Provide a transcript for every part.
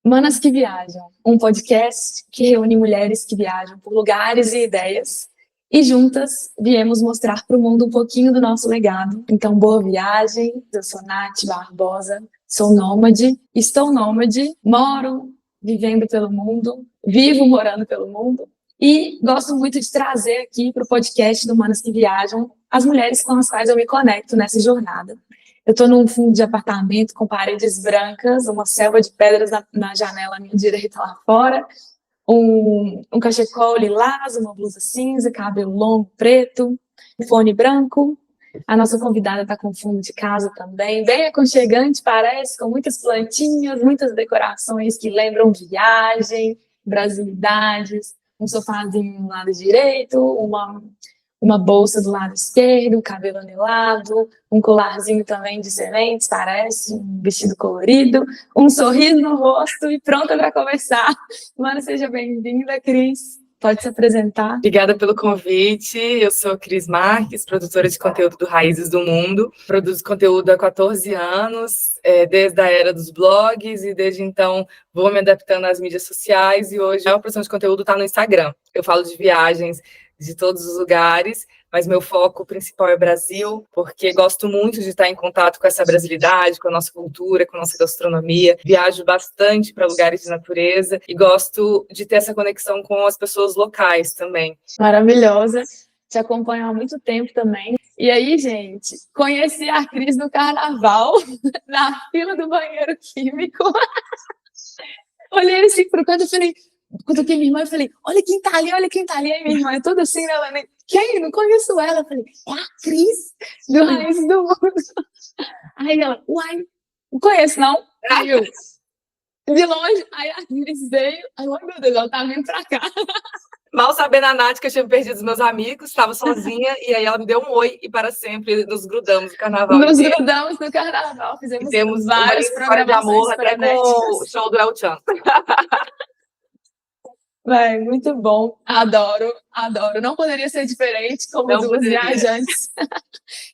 Manas que Viajam, um podcast que reúne mulheres que viajam por lugares e ideias. E juntas viemos mostrar para o mundo um pouquinho do nosso legado. Então, boa viagem. Eu sou Nath Barbosa, sou nômade, estou nômade, moro vivendo pelo mundo, vivo morando pelo mundo. E gosto muito de trazer aqui para o podcast do Manas que Viajam as mulheres com as quais eu me conecto nessa jornada. Eu estou num fundo de apartamento com paredes brancas, uma selva de pedras na janela à minha direita lá fora, um cachecol lilás, uma blusa cinza, cabelo longo, preto, um fone branco. A nossa convidada está com fundo de casa também, bem aconchegante, parece, com muitas plantinhas, muitas decorações que lembram viagem, brasilidades, um sofazinho no lado direito, uma bolsa do lado esquerdo, um cabelo anelado, um colarzinho também de sementes, parece, um vestido colorido, um sorriso no rosto e pronta para conversar. Mano, seja bem-vinda, Cris. Pode se apresentar. Obrigada pelo convite. Eu sou Cris Marques, produtora de conteúdo do Raízes do Mundo. Produzo conteúdo há 14 anos, desde a era dos blogs, e desde então vou me adaptando às mídias sociais. E hoje a produção de conteúdo está no Instagram. Eu falo de viagens de todos os lugares, mas meu foco principal é Brasil, porque gosto muito de estar em contato com essa brasilidade, com a nossa cultura, com a nossa gastronomia. Viajo bastante para lugares de natureza e gosto de ter essa conexão com as pessoas locais também. Maravilhosa, te acompanho há muito tempo também. E aí, gente, conheci a Cris no carnaval, na fila do banheiro químico. Olhei assim pro canto e falei, quando eu minha irmã, eu falei, olha quem tá ali, olha quem tá ali. Aí minha irmã, toda assim, ela nem, quem? Não conheço ela. Eu falei, é a Cris, do Raiz do Mundo. Aí ela, uai, não conheço não. Aí eu, de longe, aí a Cris veio, aí eu, ai meu Deus, ela tá vindo pra cá. Mal sabendo a Nath que eu tinha perdido os meus amigos, estava sozinha, e aí ela me deu um oi, e para sempre nos grudamos no carnaval. Nos grudamos no carnaval, fizemos temos várias história de amor até com o show do El Chan. Vai, muito bom, adoro, adoro. Não poderia ser diferente, como duas viajantes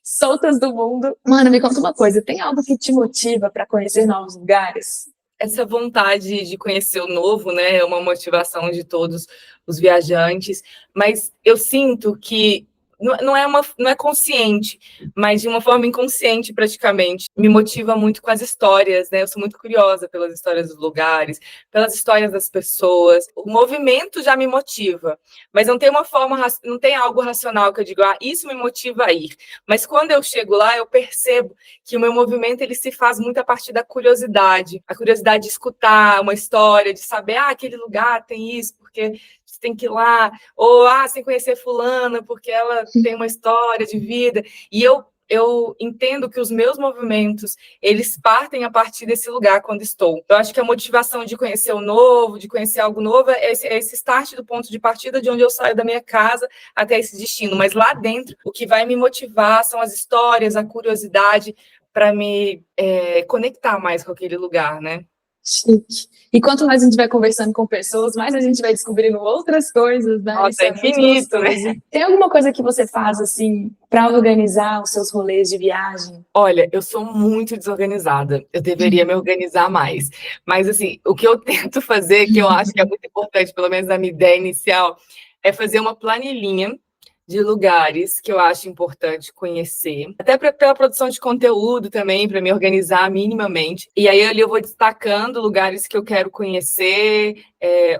soltas do mundo. Mano, me conta uma coisa, tem algo que te motiva para conhecer novos lugares? Essa vontade de conhecer o novo, né, é uma motivação de todos os viajantes, mas eu sinto que não é consciente, mas de uma forma inconsciente praticamente. Me motiva muito com as histórias, né? Eu sou muito curiosa pelas histórias dos lugares, pelas histórias das pessoas. O movimento já me motiva, mas não tem não tem algo racional que eu digo, isso me motiva a ir. Mas quando eu chego lá, eu percebo que o meu movimento ele se faz muito a partir da curiosidade, a curiosidade de escutar uma história, de saber, aquele lugar tem isso, porque você tem que ir lá, ou sem conhecer fulana, porque ela tem uma história de vida, e eu entendo que os meus movimentos, eles partem a partir desse lugar quando estou. Eu acho que a motivação de conhecer o novo, de conhecer algo novo, é esse start do ponto de partida de onde eu saio da minha casa até esse destino. Mas lá dentro, o que vai me motivar são as histórias, a curiosidade, para me conectar mais com aquele lugar, né? Chique. E quanto mais a gente vai conversando com pessoas, mais a gente vai descobrindo outras coisas, né? Nossa, é infinito, né? Tem alguma coisa que você faz, assim, para organizar os seus rolês de viagem? Olha, eu sou muito desorganizada. Eu deveria me organizar mais. Mas, assim, o que eu tento fazer, que eu acho que é muito importante, pelo menos na minha ideia inicial, é fazer uma planilhinha de lugares que eu acho importante conhecer, até pela produção de conteúdo também, para me organizar minimamente. E aí ali eu vou destacando lugares que eu quero conhecer,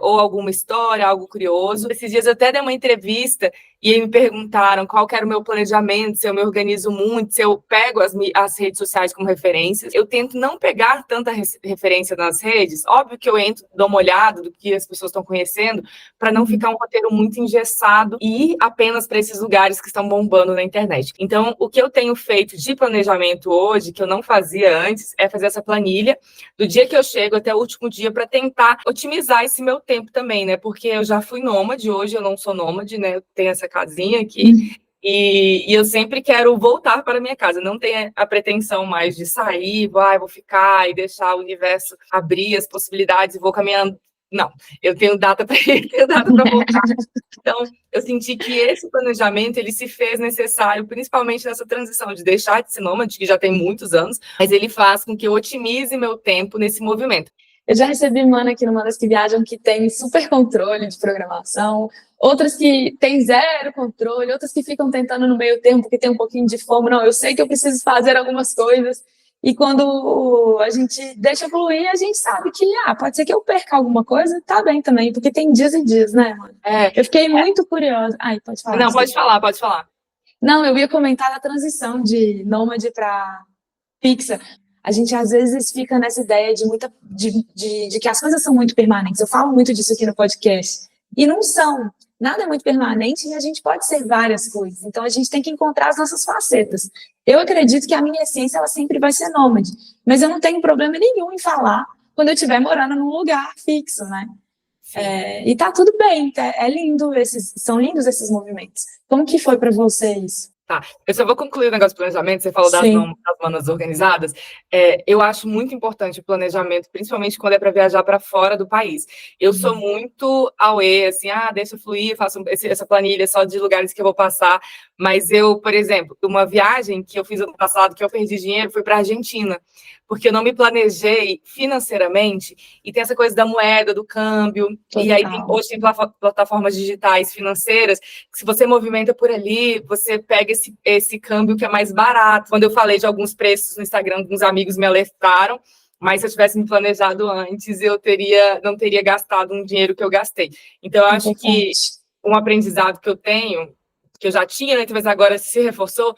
ou alguma história, algo curioso. Esses dias eu até dei uma entrevista e aí me perguntaram qual que era o meu planejamento, se eu me organizo muito, se eu pego as redes sociais como referências. Eu tento não pegar tanta referência nas redes. Óbvio que eu entro, dou uma olhada do que as pessoas estão conhecendo, para não ficar um roteiro muito engessado e ir apenas para esses lugares que estão bombando na internet. Então, o que eu tenho feito de planejamento hoje, que eu não fazia antes, é fazer essa planilha do dia que eu chego até o último dia para tentar otimizar esse meu tempo também, né? Porque eu já fui nômade, hoje eu não sou nômade, né? Eu tenho essa casinha aqui e eu sempre quero voltar para a minha casa. Não tenho a pretensão mais de sair, vou ficar e deixar o universo abrir as possibilidades e vou caminhando. Não, eu tenho data para ir, tenho data para voltar. Então, eu senti que esse planejamento, ele se fez necessário, principalmente nessa transição de deixar de ser nômade, que já tem muitos anos, mas ele faz com que eu otimize meu tempo nesse movimento. Eu já recebi mana aqui no Manas que Viajam que tem super controle de programação, outras que tem zero controle, outras que ficam tentando no meio termo porque tem um pouquinho de fome. Não, eu sei que eu preciso fazer algumas coisas. E quando a gente deixa fluir, a gente sabe que pode ser que eu perca alguma coisa, tá bem também, porque tem dias e dias, né, mano? Eu fiquei muito curiosa. Ai, pode falar. Não, pode falar, pode falar. Não, eu ia comentar da transição de nômade para fixa. A gente às vezes fica nessa ideia de que as coisas são muito permanentes. Eu falo muito disso aqui no podcast. E não são. Nada é muito permanente e a gente pode ser várias coisas. Então a gente tem que encontrar as nossas facetas. Eu acredito que a minha essência ela sempre vai ser nômade. Mas eu não tenho problema nenhum em falar quando eu estiver morando num lugar fixo, né? E tá tudo bem, é lindo são lindos esses movimentos. Como que foi para vocês? Tá, eu só vou concluir o negócio do planejamento, você falou das manas organizadas. Eu acho muito importante o planejamento, principalmente quando é para viajar para fora do país. Eu sou muito away, assim, deixa eu fluir, faço essa planilha só de lugares que eu vou passar, mas eu, por exemplo, uma viagem que eu fiz ano passado, que eu perdi dinheiro, foi para a Argentina, porque eu não me planejei financeiramente, e tem essa coisa da moeda, do câmbio, e aí hoje tem plataformas digitais financeiras, que se você movimenta por ali, você pega esse câmbio que é mais barato. Quando eu falei de alguns preços no Instagram, alguns amigos me alertaram, mas se eu tivesse me planejado antes, eu não teria gastado um dinheiro que eu gastei. Então, eu acho que um aprendizado que eu tenho, que eu já tinha, né, mas agora se reforçou,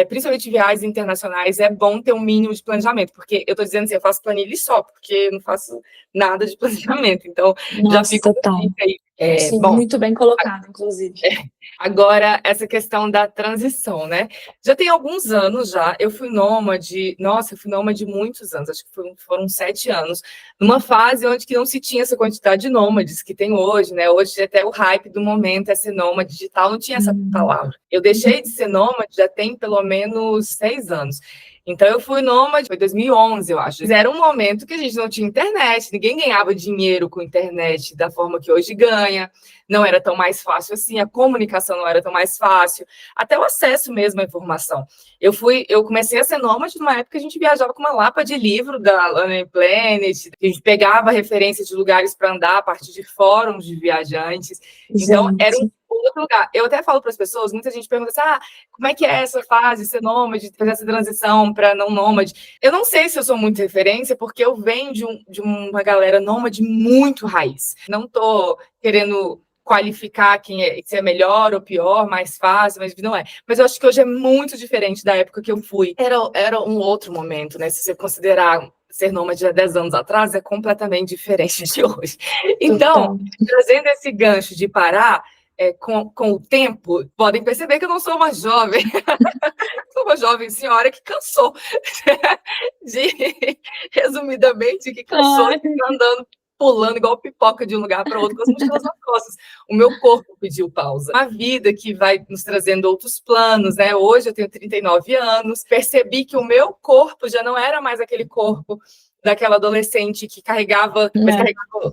principalmente viagens internacionais, é bom ter um mínimo de planejamento, porque eu estou dizendo assim, eu faço planilha só, porque eu não faço nada de planejamento, então já fico aí. Sim, bom, muito bem colocado, inclusive. Agora, essa questão da transição, né? Já tem alguns anos já, eu fui nômade muitos anos, acho que foram 7 anos, numa fase onde que não se tinha essa quantidade de nômades que tem hoje, né? Hoje até o hype do momento é ser nômade digital, não tinha essa palavra. Eu deixei de ser nômade já tem pelo menos 6 anos. Então, eu fui nômade, foi 2011, eu acho. Era um momento que a gente não tinha internet, ninguém ganhava dinheiro com internet da forma que hoje ganha, não era tão mais fácil assim, a comunicação não era tão mais fácil, até o acesso mesmo à informação. Eu comecei a ser nômade numa época que a gente viajava com uma lapa de livro da Lonely Planet, a gente pegava referências de lugares para andar a partir de fóruns de viajantes. Então, era um outro lugar. Eu até falo para as pessoas, muita gente pergunta assim, como é que é essa fase, ser nômade, fazer essa transição para não nômade? Eu não sei se eu sou muito referência, porque eu venho de uma galera nômade muito raiz. Não estou querendo qualificar se é melhor ou pior, mais fácil, mas não é. Mas eu acho que hoje é muito diferente da época que eu fui. Era um outro momento, né? Se você considerar ser nômade há 10 anos atrás, é completamente diferente de hoje. Então, trazendo esse gancho de parar, com o tempo, podem perceber que eu não sou uma jovem. Sou uma jovem senhora que cansou. Resumidamente, que cansou de ficar andando, pulando igual pipoca de um lugar para outro com as mochilas nas costas. O meu corpo pediu pausa. Uma vida que vai nos trazendo outros planos, né? Hoje eu tenho 39 anos, percebi que o meu corpo já não era mais aquele corpo daquela adolescente que carregava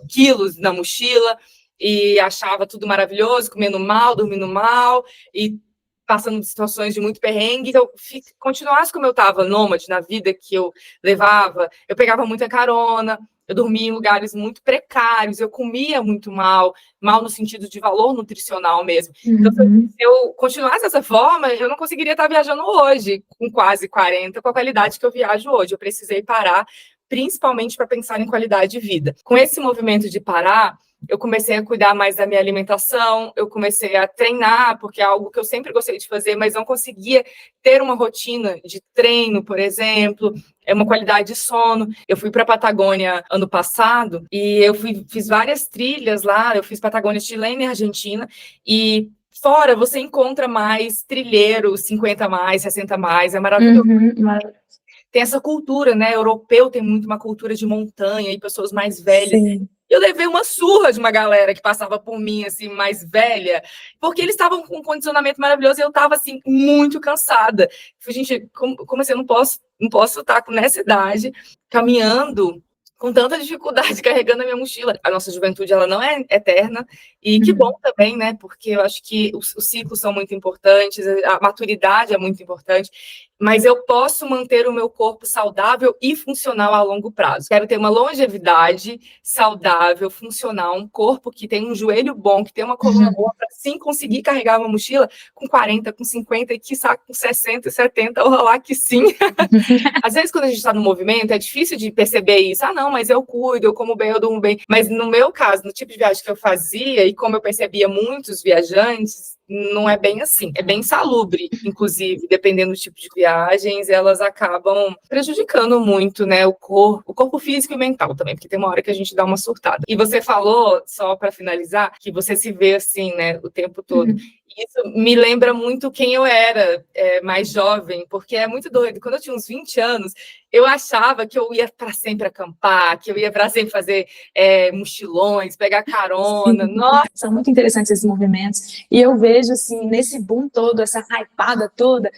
quilos na mochila e achava tudo maravilhoso, comendo mal, dormindo mal e passando situações de muito perrengue. Então, continuasse como eu estava, nômade, na vida que eu levava, eu pegava muita carona, eu dormia em lugares muito precários, eu comia muito mal no sentido de valor nutricional mesmo. Então, se eu continuasse dessa forma, eu não conseguiria estar viajando hoje, com quase 40, com a qualidade que eu viajo hoje. Eu precisei parar, principalmente para pensar em qualidade de vida. Com esse movimento de parar, eu comecei a cuidar mais da minha alimentação, eu comecei a treinar, porque é algo que eu sempre gostei de fazer, mas não conseguia ter uma rotina de treino, por exemplo, uma qualidade de sono. Eu fui para a Patagônia ano passado e eu fiz várias trilhas lá, eu fiz Patagônia chilena e Argentina, e fora você encontra mais trilheiros, 50 mais, 60 mais, é maravilhoso. Tem essa cultura, né? Europeu tem muito uma cultura de montanha e pessoas mais velhas. Sim. Eu levei uma surra de uma galera que passava por mim, assim, mais velha, porque eles estavam com um condicionamento maravilhoso e eu estava, assim, muito cansada. Eu falei, gente, como assim, eu não posso estar nessa idade, caminhando com tanta dificuldade, carregando a minha mochila. A nossa juventude, ela não é eterna, e que bom também, né, porque eu acho que os ciclos são muito importantes, a maturidade é muito importante, mas eu posso manter o meu corpo saudável e funcional a longo prazo. Quero ter uma longevidade saudável, funcional, um corpo que tem um joelho bom, que tem uma coluna boa, para sim conseguir carregar uma mochila com 40, com 50, e quiçá com 60, 70, ou lá que sim. Às vezes, quando a gente está no movimento, é difícil de perceber isso. Ah, não, mas eu cuido, eu como bem, eu durmo bem. Mas no meu caso, no tipo de viagem que eu fazia, e como eu percebia muitos viajantes, não é bem assim. É bem insalubre, inclusive, dependendo do tipo de viagens, elas acabam prejudicando muito, né, o corpo físico e mental também, porque tem uma hora que a gente dá uma surtada. E você falou, só para finalizar, que você se vê assim, né, o tempo todo. Isso me lembra muito quem eu era mais jovem, porque é muito doido. Quando eu tinha uns 20 anos, eu achava que eu ia para sempre acampar, que eu ia para sempre fazer mochilões, pegar carona. Nossa! São muito interessantes esses movimentos. E eu vejo, assim, nesse boom todo, essa hypada toda,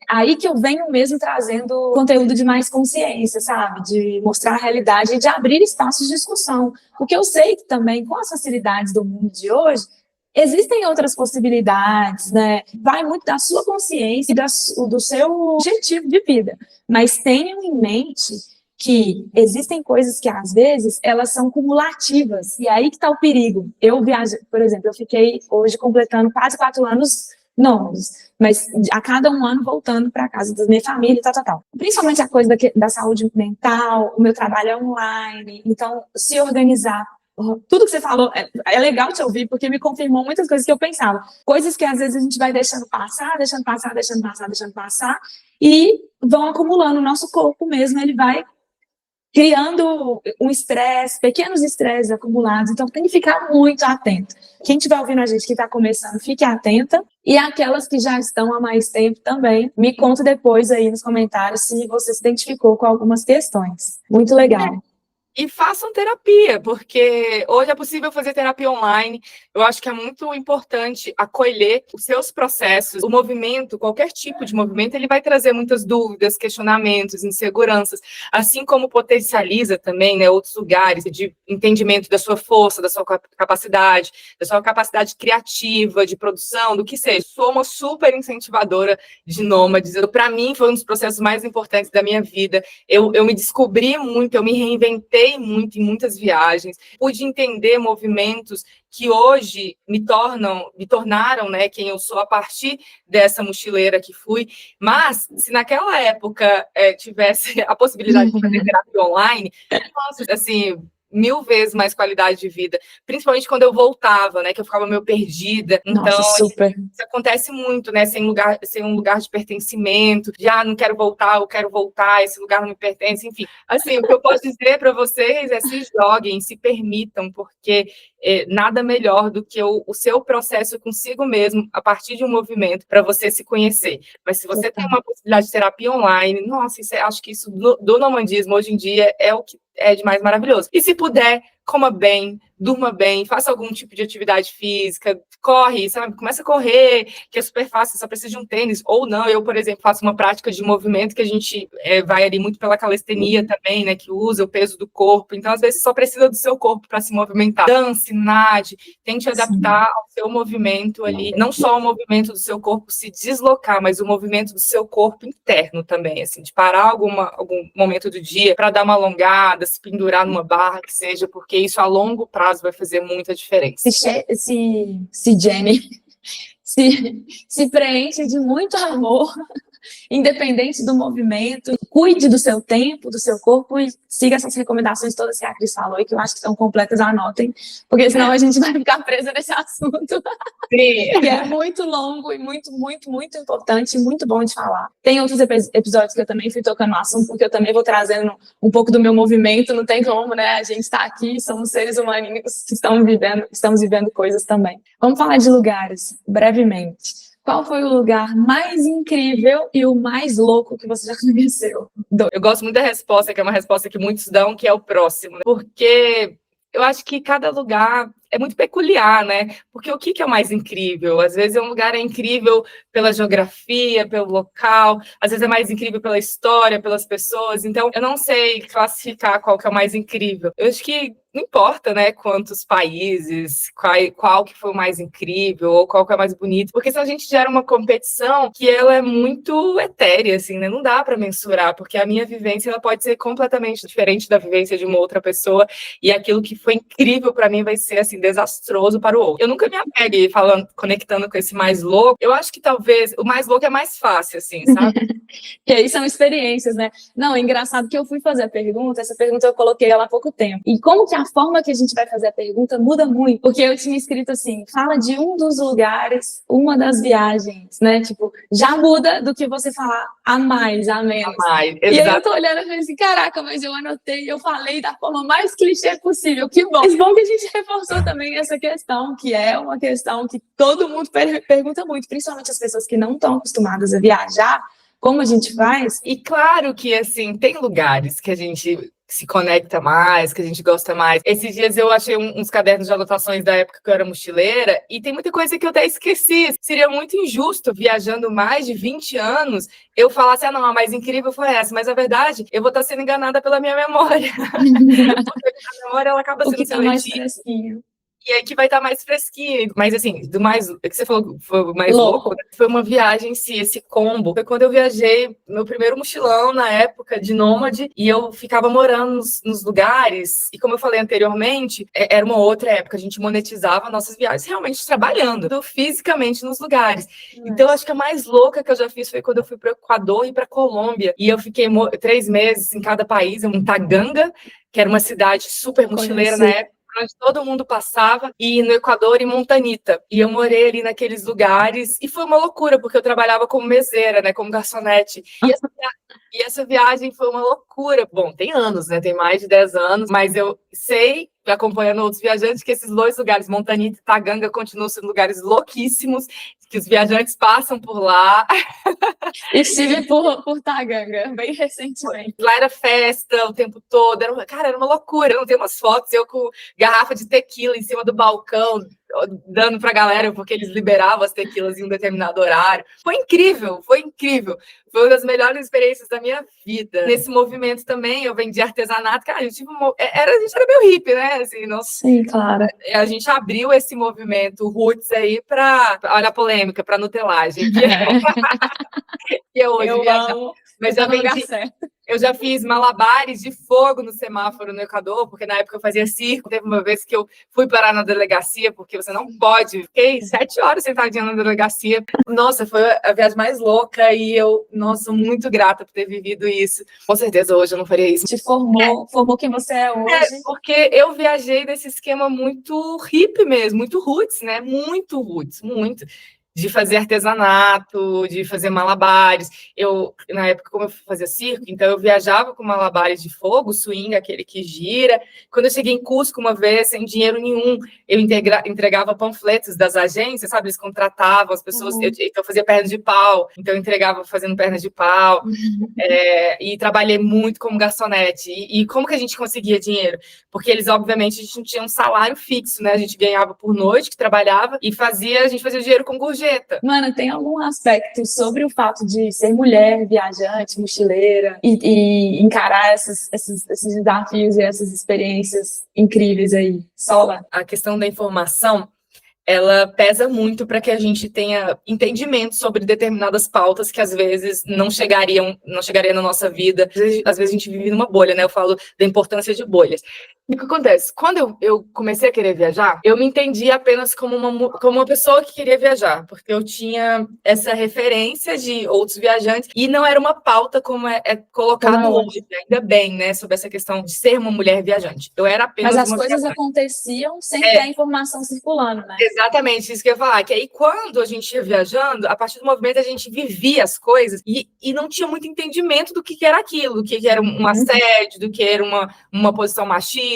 aí que eu venho mesmo trazendo conteúdo de mais consciência, sabe? De mostrar a realidade e de abrir espaços de discussão. Porque eu sei que também, com as facilidades do mundo de hoje, existem outras possibilidades, né? Vai muito da sua consciência e do seu objetivo de vida. Mas tenham em mente que existem coisas que, às vezes, elas são cumulativas. E aí que está o perigo. Eu viajei, por exemplo, eu fiquei hoje completando quase 4 anos nômades, mas a cada um ano voltando para a casa da minha família e tal. Principalmente a coisa da saúde mental, o meu trabalho é online, então se organizar. Tudo que você falou é legal te ouvir, porque me confirmou muitas coisas que eu pensava. Coisas que às vezes a gente vai deixando passar, e vão acumulando. O nosso corpo mesmo, ele vai criando um estresse, pequenos estresses acumulados. Então tem que ficar muito atento. Quem estiver ouvindo a gente que está começando, fique atenta. E aquelas que já estão há mais tempo também, me conta depois aí nos comentários se você se identificou com algumas questões. Muito legal. E façam terapia, porque hoje é possível fazer terapia online. Eu acho que é muito importante acolher os seus processos. O movimento, qualquer tipo de movimento, ele vai trazer muitas dúvidas, questionamentos, inseguranças, assim como potencializa também, né, outros lugares de entendimento da sua força, da sua capacidade criativa, de produção, do que seja. Sou uma super incentivadora de nômades. Para mim, foi um dos processos mais importantes da minha vida. Eu me descobri muito, eu me reinventei muito em muitas viagens, pude entender movimentos que hoje me tornaram, né, quem eu sou a partir dessa mochileira que fui. Mas se naquela época tivesse a possibilidade de fazer terapia online, nossa, assim, 1000 vezes mais qualidade de vida, principalmente quando eu voltava, né, que eu ficava meio perdida. Então, nossa, super. Isso acontece muito, né, sem um lugar de pertencimento, de não quero voltar, eu quero voltar, esse lugar não me pertence, enfim. Assim, o que eu posso dizer para vocês é se joguem, se permitam, porque nada melhor do que o seu processo consigo mesmo, a partir de um movimento, para você se conhecer. Mas se você tem uma possibilidade de terapia online, nossa, acho que isso do nomandismo hoje em dia é o que é de mais maravilhoso. E se puder, coma bem, durma bem, faça algum tipo de atividade física, corre, sabe? Começa a correr, que é super fácil, só precisa de um tênis, ou não. Eu, por exemplo, faço uma prática de movimento que a gente vai ali muito pela calistenia também, né? Que usa o peso do corpo. Então, às vezes, só precisa do seu corpo para se movimentar. Dance, nade, tente adaptar ao seu movimento ali. Não só o movimento do seu corpo se deslocar, mas o movimento do seu corpo interno também, assim, de parar algum momento do dia para dar uma alongada, se pendurar numa barra, que seja, porque isso a longo prazo vai fazer muita diferença. Se preenche de muito amor, independente do movimento, cuide do seu tempo, do seu corpo e siga essas recomendações todas que a Cris falou e que eu acho que são completas, anotem, porque senão a gente vai ficar presa nesse assunto. Sim. Que é muito longo e muito, muito, muito importante e muito bom de falar. Tem outros episódios que eu também fui tocando no assunto, porque eu também vou trazendo um pouco do meu movimento, não tem como, né? A gente está aqui, somos seres humanos que estamos vivendo coisas também. Vamos falar de lugares, brevemente. Qual foi o lugar mais incrível e o mais louco que você já conheceu? Eu gosto muito da resposta, que é uma resposta que muitos dão, que é o próximo. Porque eu acho que cada lugar é muito peculiar, né? Porque o que é o mais incrível? Às vezes um lugar é incrível pela geografia, pelo local, às vezes é mais incrível pela história, pelas pessoas. Então, eu não sei classificar qual que é o mais incrível. Eu acho que não importa, né, quantos países, qual que foi o mais incrível ou qual que é o mais bonito, porque senão a gente gera uma competição que ela é muito etérea, assim, né? Não dá para mensurar, porque a minha vivência ela pode ser completamente diferente da vivência de uma outra pessoa e aquilo que foi incrível para mim vai ser, assim, desastroso para o outro. Eu nunca me apeguei conectando com esse mais louco. Eu acho que talvez o mais louco é mais fácil, assim, sabe? Que aí são experiências, né? Não, é engraçado que eu fui fazer a pergunta, essa pergunta eu coloquei ela há pouco tempo. E como que a forma que a gente vai fazer a pergunta muda muito, porque eu tinha escrito assim, fala de um dos lugares, uma das viagens, né? Tipo, já muda do que você falar a mais, a menos. Mais, e aí eu tô olhando e falei assim, caraca, mas eu anotei, eu falei da forma mais clichê possível, que bom. Mas bom que a gente reforçou também essa questão, que é uma questão que todo mundo pergunta muito, principalmente as pessoas que não estão acostumadas a viajar, como a gente faz. E claro que, assim, tem lugares que a gente se conecta mais, que a gente gosta mais. Esses dias eu achei uns cadernos de anotações da época que eu era mochileira e tem muita coisa que eu até esqueci. Seria muito injusto, viajando mais de 20 anos, eu falasse, não, a mais incrível foi essa. Mas, a verdade, eu vou estar sendo enganada pela minha memória. Porque a memória, ela acaba sendo tá mais seletiva. fresquinho. E aí que vai estar mais fresquinho. Mas, assim, do mais... O que você falou foi o mais Louco. louco, né? Foi uma viagem em si, esse combo. Foi quando eu viajei, meu primeiro mochilão na época de nômade, e eu ficava morando nos lugares. E como eu falei anteriormente, era uma outra época. A gente monetizava nossas viagens realmente trabalhando fisicamente nos lugares. Então, acho que a mais louca que eu já fiz foi quando eu fui para o Equador e para a Colômbia. E eu fiquei 3 meses em cada país, em Taganga, que era uma cidade super mochileira na época, onde todo mundo passava, e no Equador, em Montanita. E eu morei ali naqueles lugares, e foi uma loucura, porque eu trabalhava como meseira, né, como garçonete. E essa viagem foi uma loucura. Bom, tem anos, né, tem mais de 10 anos, mas eu sei, acompanhando outros viajantes, que esses dois lugares, Montanita e Taganga, continuam sendo lugares louquíssimos, que os viajantes passam por lá. Estive por Taganga, bem recentemente. Lá era festa o tempo todo, era uma loucura. Eu tenho umas fotos, eu com garrafa de tequila em cima do balcão, dando pra galera, porque eles liberavam as tequilas em um determinado horário. Foi incrível, foi incrível. Foi uma das melhores experiências da minha vida. Nesse movimento também, eu vendi artesanato. Cara, a gente era meio hippie, né? Assim, Sim, claro. A gente abriu esse movimento roots aí para, olha a polêmica, para nutelagem. Que é hoje eu viajar. amo. Mas tá no lugar certo. Eu já fiz malabares de fogo no semáforo no Equador, porque na época eu fazia circo. Teve uma vez que eu fui parar na delegacia, porque você não pode. Fiquei 7 horas sentadinha na delegacia. Nossa, foi a viagem mais louca e eu, nossa, muito grata por ter vivido isso. Com certeza hoje eu não faria isso. Te formou quem você é hoje. Porque eu viajei nesse esquema muito hippie mesmo, muito roots, né? Muito roots, muito. De fazer artesanato, de fazer malabares. Eu, na época, como eu fazia circo, então eu viajava com malabares de fogo, swing, aquele que gira. Quando eu cheguei em Cusco uma vez, sem dinheiro nenhum, eu entregava panfletos das agências, sabe? Eles contratavam as pessoas, então eu fazia pernas de pau, então eu entregava fazendo pernas de pau. E trabalhei muito como garçonete. E como que a gente conseguia dinheiro? Porque eles, obviamente, a gente não tinha um salário fixo, né? A gente ganhava por noite, que trabalhava, e a gente fazia dinheiro com gorjeta. Mano, tem algum aspecto sobre o fato de ser mulher, viajante, mochileira e encarar esses desafios e essas experiências incríveis aí? Sola? A questão da informação, ela pesa muito para que a gente tenha entendimento sobre determinadas pautas que às vezes não chegariam na nossa vida. Às vezes a gente vive numa bolha, né? Eu falo da importância de bolhas. E o que acontece? Quando eu comecei a querer viajar, eu me entendi apenas como uma pessoa que queria viajar, porque eu tinha essa referência de outros viajantes e não era uma pauta como é colocado hoje, ainda bem, né? Sobre essa questão de ser uma mulher viajante. Eu era apenas Mas as coisas aconteciam sem ter a informação circulando, né? Exatamente, isso que eu ia falar. Que aí, quando a gente ia viajando, a partir do movimento, a gente vivia as coisas e não tinha muito entendimento do que era aquilo, do que era um assédio, do que era uma posição machista.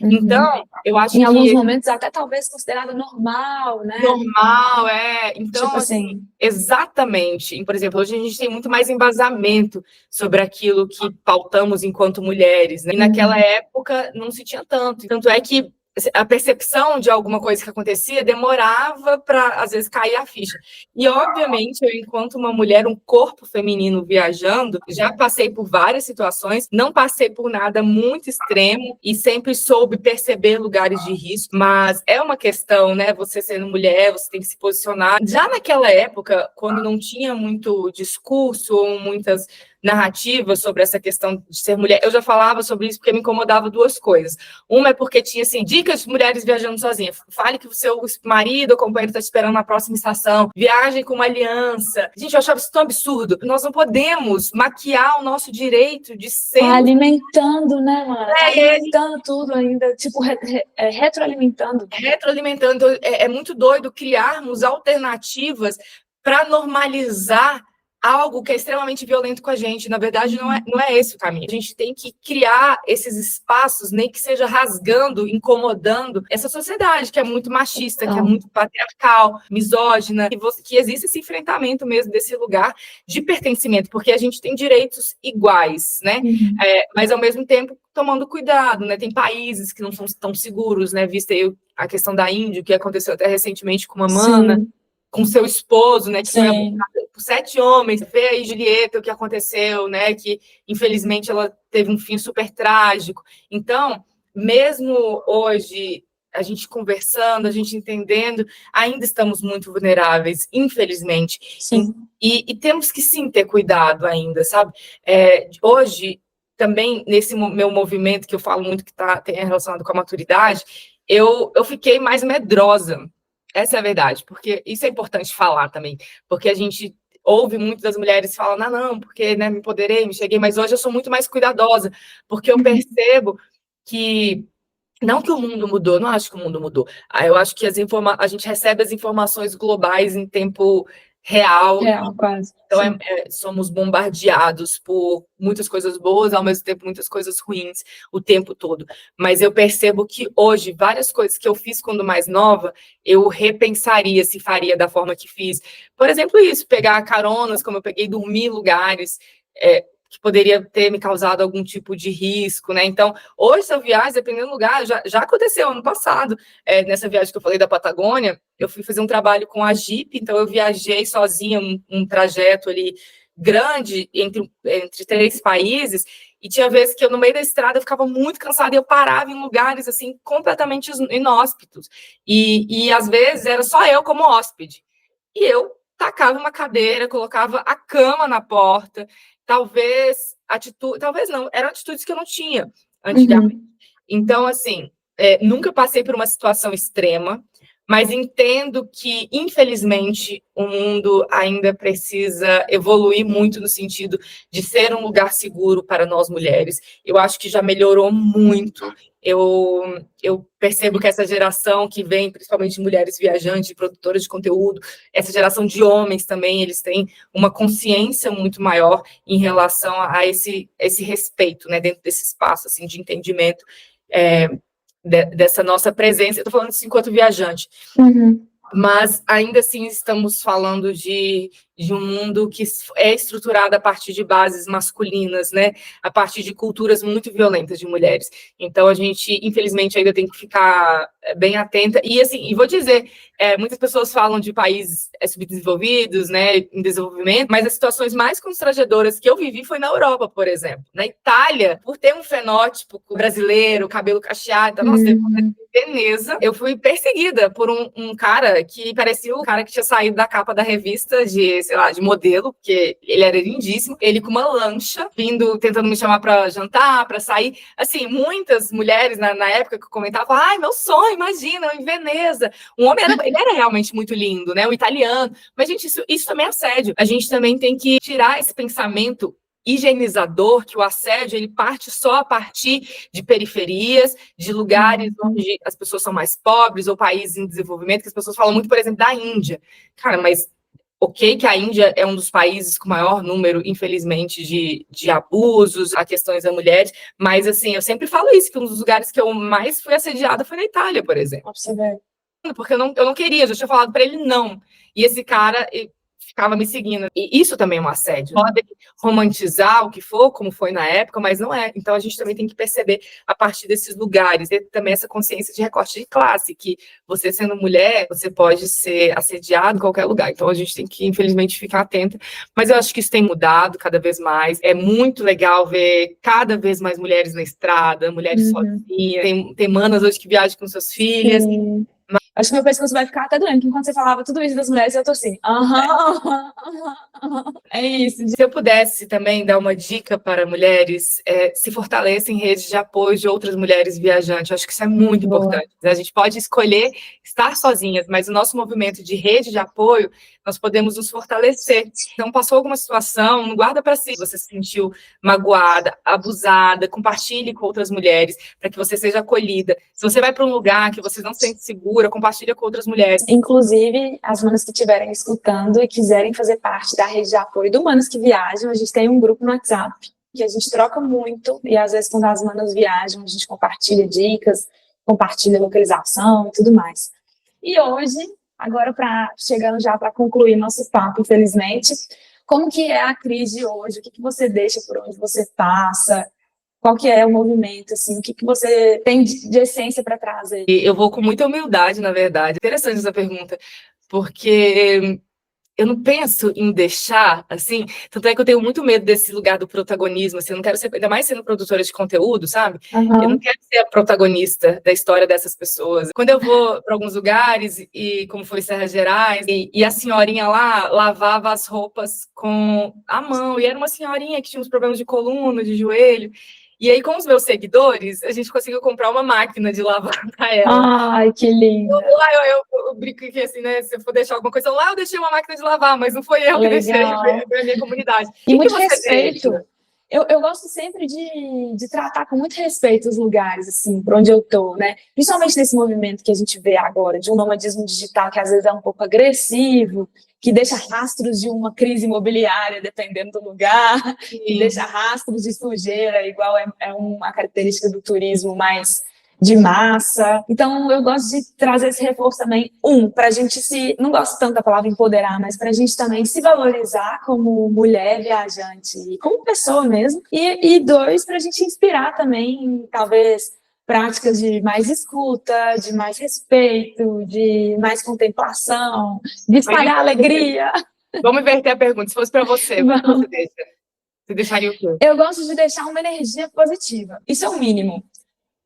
Então, eu acho que... Em alguns momentos, até talvez considerado normal, né? Normal, Então, tipo assim... Exatamente. Por exemplo, hoje a gente tem muito mais embasamento sobre aquilo que pautamos enquanto mulheres, né? E naquela época não se tinha tanto. Tanto é que a percepção de alguma coisa que acontecia demorava para, às vezes, cair a ficha. E, obviamente, eu, enquanto uma mulher, um corpo feminino viajando, já passei por várias situações, não passei por nada muito extremo e sempre soube perceber lugares de risco, mas é uma questão, né? Você sendo mulher, você tem que se posicionar. Já naquela época, quando não tinha muito discurso ou muitas narrativas sobre essa questão de ser mulher, eu já falava sobre isso porque me incomodava duas coisas. Uma é porque tinha, assim, dicas de mulheres viajando sozinha. Fale que o seu marido ou companheiro está esperando na próxima estação. Viagem com uma aliança. Gente, eu achava isso tão absurdo. Nós não podemos maquiar o nosso direito de ser... Tá alimentando, né, mano? Tá alimentando tudo ainda, tipo, retroalimentando. Retroalimentando. Então, é muito doido criarmos alternativas para normalizar algo que é extremamente violento com a gente. Na verdade, não é esse o caminho. A gente tem que criar esses espaços, nem que seja rasgando, incomodando essa sociedade que é muito machista, que é muito patriarcal, misógina, que existe esse enfrentamento mesmo desse lugar de pertencimento, porque a gente tem direitos iguais, né? Mas, ao mesmo tempo, tomando cuidado, né? Tem países que não são tão seguros, né? Vista aí a questão da Índia, que aconteceu até recentemente com uma mana, com seu esposo, né, que foi abusada por 7 homens. Vê aí, Julieta, o que aconteceu, né, que infelizmente ela teve um fim super trágico. Então, mesmo hoje, a gente conversando, a gente entendendo, ainda estamos muito vulneráveis, infelizmente. Sim. E temos que, sim, ter cuidado ainda, sabe? Hoje, também, nesse meu movimento, que eu falo muito que tem relacionado com a maturidade, eu fiquei mais medrosa. Essa é a verdade, porque isso é importante falar também, porque a gente ouve muito das mulheres falando, não, porque, né, me empoderei, me cheguei, mas hoje eu sou muito mais cuidadosa, porque eu percebo que, não que o mundo mudou, não acho que o mundo mudou, eu acho que a gente recebe as informações globais em tempo real, quase. Então, somos bombardeados por muitas coisas boas, ao mesmo tempo, muitas coisas ruins, o tempo todo. Mas eu percebo que hoje, várias coisas que eu fiz quando mais nova, eu repensaria se faria da forma que fiz. Por exemplo, isso, pegar caronas, como eu peguei, dormir em lugares que poderia ter me causado algum tipo de risco, né? Então, hoje, se eu viajo, dependendo do lugar, já aconteceu ano passado, nessa viagem que eu falei da Patagônia, eu fui fazer um trabalho com a Jeep, então eu viajei sozinha um trajeto ali grande entre 3 países, e tinha vezes que eu, no meio da estrada, eu ficava muito cansada e eu parava em lugares, assim, completamente inóspitos. E às vezes, era só eu como hóspede. E eu tacava uma cadeira, colocava a cama na porta, talvez não, eram atitudes que eu não tinha antigamente. Então, assim, nunca passei por uma situação extrema, mas entendo que, infelizmente, o mundo ainda precisa evoluir muito no sentido de ser um lugar seguro para nós mulheres. Eu acho que já melhorou muito. Eu percebo que essa geração que vem, principalmente de mulheres viajantes, produtoras de conteúdo, essa geração de homens também, eles têm uma consciência muito maior em relação a esse respeito, né, dentro desse espaço assim, de entendimento dessa nossa presença. Eu estou falando isso enquanto viajante. Mas, ainda assim, estamos falando de um mundo que é estruturado a partir de bases masculinas, né? A partir de culturas muito violentas de mulheres. Então, a gente, infelizmente, ainda tem que ficar bem atenta. E, assim, vou dizer, muitas pessoas falam de países subdesenvolvidos, né, em desenvolvimento, mas as situações mais constrangedoras que eu vivi foi na Europa, por exemplo. Na Itália, por ter um fenótipo brasileiro, cabelo cacheado, nossa, Veneza, eu fui perseguida por um cara que parecia o cara que tinha saído da capa da revista de, sei lá, de modelo, porque ele era lindíssimo. Ele com uma lancha, tentando me chamar para jantar, para sair. Assim, muitas mulheres na época que comentavam, ai, meu sonho, imagina, em Veneza. Um homem, ele era realmente muito lindo, né? Um italiano. Mas, gente, isso também é assédio. A gente também tem que tirar esse pensamento higienizador, que o assédio ele parte só a partir de periferias, de lugares onde as pessoas são mais pobres, ou países em desenvolvimento, que as pessoas falam muito, por exemplo, da Índia. Cara, mas ok que a Índia é um dos países com maior número, infelizmente, de abusos a questões das mulheres, mas, assim, eu sempre falo isso, que um dos lugares que eu mais fui assediada foi na Itália, por exemplo. Porque eu não queria, eu já tinha falado para ele não. E esse cara ficava me seguindo. E isso também é um assédio. Pode romantizar o que for, como foi na época, mas não é. Então a gente também tem que perceber a partir desses lugares, ter também essa consciência de recorte de classe, que você sendo mulher, você pode ser assediado em qualquer lugar. Então a gente tem que, infelizmente, ficar atenta. Mas eu acho que isso tem mudado cada vez mais. É muito legal ver cada vez mais mulheres na estrada, mulheres sozinhas. Tem manas hoje que viajam com suas filhas. Sim. Acho que meu pescoço vai ficar até doendo, porque enquanto você falava tudo isso das mulheres, eu tô assim, é isso. Se eu pudesse também dar uma dica para mulheres, se fortaleça em redes de apoio de outras mulheres viajantes. Eu acho que isso é muito importante. A gente pode escolher estar sozinhas, mas o nosso movimento de rede de apoio, nós podemos nos fortalecer. Então, passou alguma situação, não guarda para si. Você se sentiu magoada, abusada, compartilhe com outras mulheres, para que você seja acolhida. Se você vai para um lugar que você não se sente segura, compartilha com outras mulheres. Inclusive, as manas que estiverem escutando e quiserem fazer parte da rede de apoio do Manas que Viajam, a gente tem um grupo no WhatsApp, que a gente troca muito, e às vezes quando as manas viajam, a gente compartilha dicas, compartilha localização e tudo mais. E hoje, agora chegando já para concluir nosso papo, infelizmente, como que é a Cris de hoje? O que você deixa por onde você passa? Qual que é o movimento, assim? O que você tem de essência para trazer? Eu vou com muita humildade, na verdade. Interessante essa pergunta, porque eu não penso em deixar, assim, tanto é que eu tenho muito medo desse lugar do protagonismo, assim, eu não quero ser, ainda mais sendo produtora de conteúdo, sabe? Eu não quero ser a protagonista da história dessas pessoas. Quando eu vou para alguns lugares, e como foi Serra Gerais, e a senhorinha lá lavava as roupas com a mão, e era uma senhorinha que tinha uns problemas de coluna, de joelho, e aí, com os meus seguidores, a gente conseguiu comprar uma máquina de lavar para ela. Ai, que lindo! Eu brinco que, assim, né, se eu for deixar alguma coisa lá, eu deixei uma máquina de lavar, mas não foi eu que deixei, foi a minha comunidade. E muito respeito. Eu gosto sempre de tratar com muito respeito os lugares, assim, por onde eu tô, né? Principalmente nesse movimento que a gente vê agora, de um nomadismo digital que às vezes é um pouco agressivo, que deixa rastros de uma crise imobiliária, dependendo do lugar, que deixa rastros de sujeira, igual é uma característica do turismo mais de massa. Então, eu gosto de trazer esse reforço também, para a gente não gosto tanto da palavra empoderar, mas para a gente também se valorizar como mulher viajante, e como pessoa mesmo, e dois, para a gente inspirar também, talvez, práticas de mais escuta, de mais respeito, de mais contemplação, de espalhar alegria. Vamos inverter a pergunta. Se fosse para você, o que você deixa? Você deixaria o quê? Eu gosto de deixar uma energia positiva. Isso é o mínimo.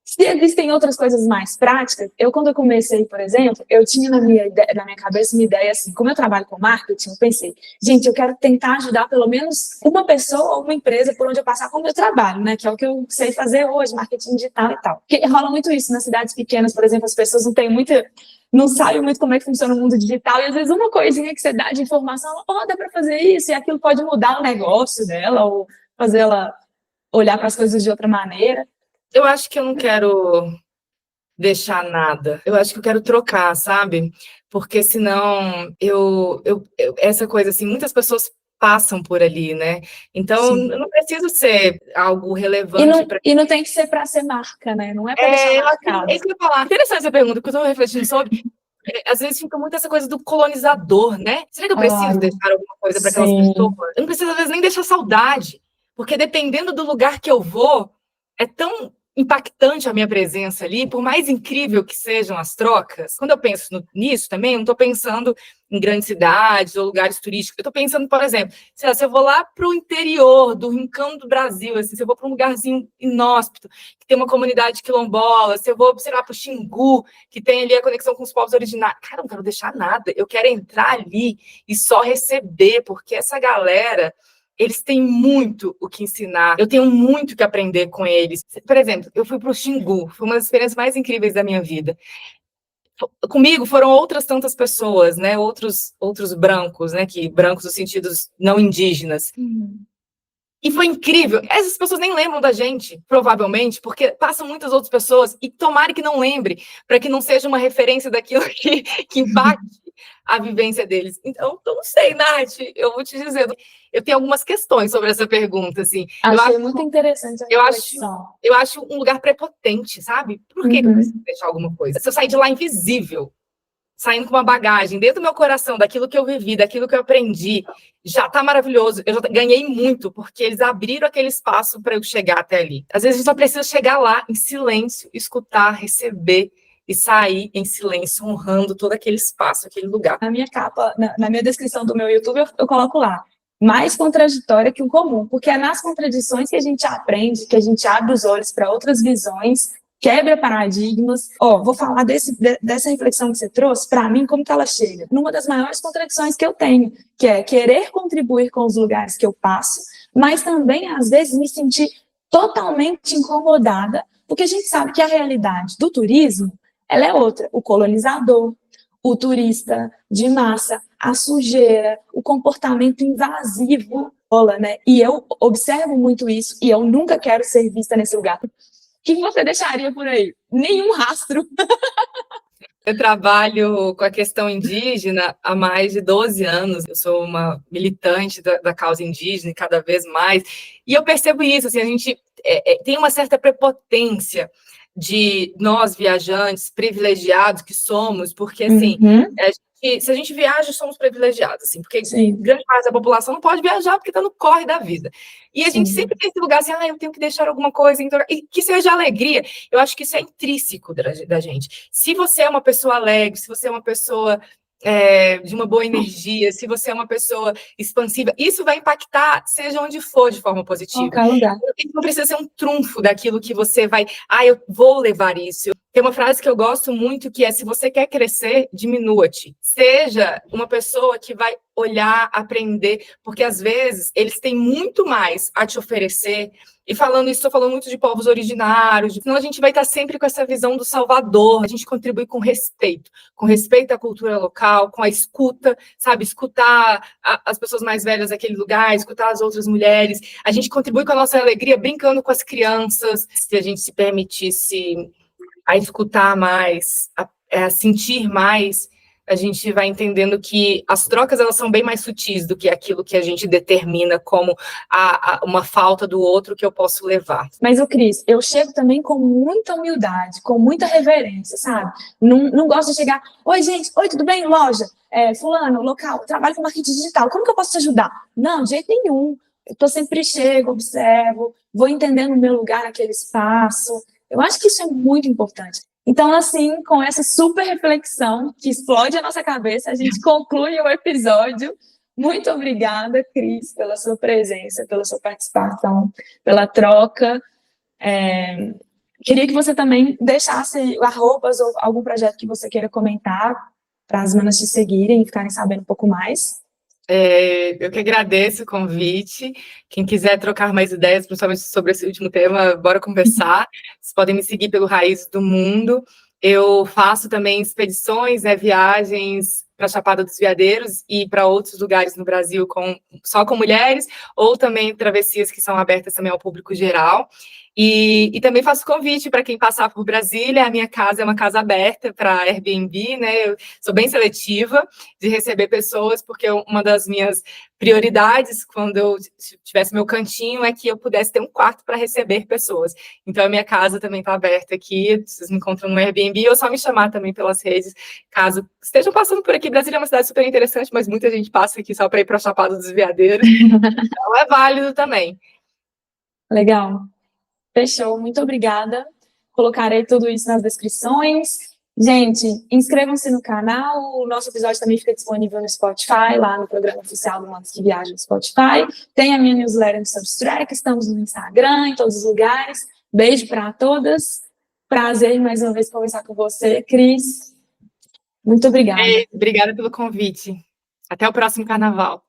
Se existem outras coisas mais práticas, quando eu comecei, por exemplo, eu tinha na minha cabeça uma ideia assim, como eu trabalho com marketing, eu pensei, gente, eu quero tentar ajudar pelo menos uma pessoa ou uma empresa por onde eu passar com o meu trabalho, né, que é o que eu sei fazer hoje, marketing digital e tal. Porque rola muito isso nas cidades pequenas, por exemplo, as pessoas não sabem muito como é que funciona o mundo digital, e às vezes uma coisinha que você dá de informação, dá para fazer isso, e aquilo pode mudar o negócio dela, ou fazer ela olhar para as coisas de outra maneira. Eu acho que eu não quero deixar nada. Eu acho que eu quero trocar, sabe? Porque senão essa coisa assim, muitas pessoas passam por ali, né? Então, eu não preciso ser algo relevante. E não tem que ser para ser marca, né? Não é para deixar marcado. É isso que eu ia falar. Interessante essa pergunta, porque eu estou refletindo sobre. Às vezes fica muito essa coisa do colonizador, né? Será que eu preciso deixar alguma coisa para aquelas pessoas? Eu não preciso, às vezes, nem deixar saudade. Porque dependendo do lugar que eu vou, é tão impactante a minha presença ali, por mais incrível que sejam as trocas. Quando eu penso nisso também, eu não estou pensando em grandes cidades ou lugares turísticos. Eu estou pensando, por exemplo, sei lá, se eu vou lá para o interior do rincão do Brasil, assim, se eu vou para um lugarzinho inóspito, que tem uma comunidade quilombola, se eu vou, sei lá, para o Xingu, que tem ali a conexão com os povos originários. Cara, eu não quero deixar nada. Eu quero entrar ali e só receber, porque essa galera, eles têm muito o que ensinar. Eu tenho muito que aprender com eles. Por exemplo, eu fui para o Xingu. Foi uma das experiências mais incríveis da minha vida. Comigo foram outras tantas pessoas, né? Outros brancos, né? Brancos no sentido não indígenas. E foi incrível. Essas pessoas nem lembram da gente, provavelmente, porque passam muitas outras pessoas, e tomara que não lembre, para que não seja uma referência daquilo que impacte a vivência deles. Então, eu não sei, Nath, eu vou te dizer, eu tenho algumas questões sobre essa pergunta, assim. Achei muito interessante a reflexão. Eu acho um lugar prepotente, sabe? Por que eu preciso deixar alguma coisa? Se eu sair de lá invisível, saindo com uma bagagem dentro do meu coração, daquilo que eu vivi, daquilo que eu aprendi, já tá maravilhoso. Eu já ganhei muito, porque eles abriram aquele espaço para eu chegar até ali. Às vezes a gente só precisa chegar lá em silêncio, escutar, receber e sair em silêncio, honrando todo aquele espaço, aquele lugar. Na minha capa, na minha descrição do meu YouTube, eu coloco lá, mais contraditória que o comum, porque é nas contradições que a gente aprende, que a gente abre os olhos para outras visões, quebra paradigmas. Vou falar dessa reflexão que você trouxe, para mim, como que ela chega? Numa das maiores contradições que eu tenho, que é querer contribuir com os lugares que eu passo, mas também, às vezes, me sentir totalmente incomodada, porque a gente sabe que a realidade do turismo, ela é outra. O colonizador, o turista de massa, a sujeira, o comportamento invasivo, né? E eu observo muito isso, e eu nunca quero ser vista nesse lugar. O que você deixaria por aí? Nenhum rastro. Eu trabalho com a questão indígena há mais de 12 anos. Eu sou uma militante da causa indígena, cada vez mais. E eu percebo isso, assim, a gente tem uma certa prepotência de nós, viajantes, privilegiados que somos, porque, assim, se a gente viaja, somos privilegiados, assim, porque grande parte da população não pode viajar porque está no corre da vida. E a gente sempre tem esse lugar assim, eu tenho que deixar alguma coisa, e que seja alegria. Eu acho que isso é intrínseco da gente. Se você é uma pessoa alegre, se você é uma pessoa de uma boa energia, se você é uma pessoa expansiva, isso vai impactar, seja onde for, de forma positiva. Qualquer lugar. Isso não precisa ser um trunfo daquilo que você vai, eu vou levar isso. Tem uma frase que eu gosto muito, que é: se você quer crescer, diminua-te. Seja uma pessoa que vai olhar, aprender, porque às vezes eles têm muito mais a te oferecer. E falando isso, estou falando muito de povos originários, senão a gente vai estar sempre com essa visão do salvador. A gente contribui com respeito à cultura local, com a escuta, sabe? Escutar as pessoas mais velhas daquele lugar, escutar as outras mulheres. A gente contribui com a nossa alegria brincando com as crianças. Se a gente se permitisse a escutar mais, a sentir mais, a gente vai entendendo que as trocas, elas são bem mais sutis do que aquilo que a gente determina como uma falta do outro que eu posso levar. Mas, Cris, eu chego também com muita humildade, com muita reverência, sabe? Não gosto de chegar, oi, gente, oi, tudo bem? Loja, fulano, local, trabalho com marketing digital, como que eu posso te ajudar? Não, de jeito nenhum. Eu sempre chego, observo, vou entendendo o meu lugar naquele espaço. Eu acho que isso é muito importante. Então, assim, com essa super reflexão que explode a nossa cabeça, a gente conclui o episódio. Muito obrigada, Cris, pela sua presença, pela sua participação, pela troca. Queria que você também deixasse arrobas ou algum projeto que você queira comentar para as manas te seguirem e ficarem sabendo um pouco mais. Eu que agradeço o convite. Quem quiser trocar mais ideias, principalmente sobre esse último tema, bora conversar. Vocês podem me seguir pelo Raízes do Mundo. Eu faço também expedições, viagens para Chapada dos Veadeiros e para outros lugares no Brasil só com mulheres, ou também travessias que são abertas também ao público geral. E também faço convite para quem passar por Brasília. A minha casa é uma casa aberta para Airbnb, né? Eu sou bem seletiva de receber pessoas, porque uma das minhas prioridades, quando eu tivesse meu cantinho, é que eu pudesse ter um quarto para receber pessoas. Então, a minha casa também está aberta aqui. Vocês me encontram no Airbnb, ou só me chamar também pelas redes, caso estejam passando por aqui. Brasília é uma cidade super interessante, mas muita gente passa aqui só para ir para a Chapada dos Veadeiros. Então, é válido também. Legal. Fechou, muito obrigada. Colocarei tudo isso nas descrições. Gente, inscrevam-se no canal. O nosso episódio também fica disponível no Spotify, lá no programa oficial do Manos que Viajam no Spotify. Tem a minha newsletter no Substack, estamos no Instagram, em todos os lugares. Beijo para todas. Prazer mais uma vez conversar com você, Cris. Muito obrigada. Obrigada pelo convite. Até o próximo carnaval.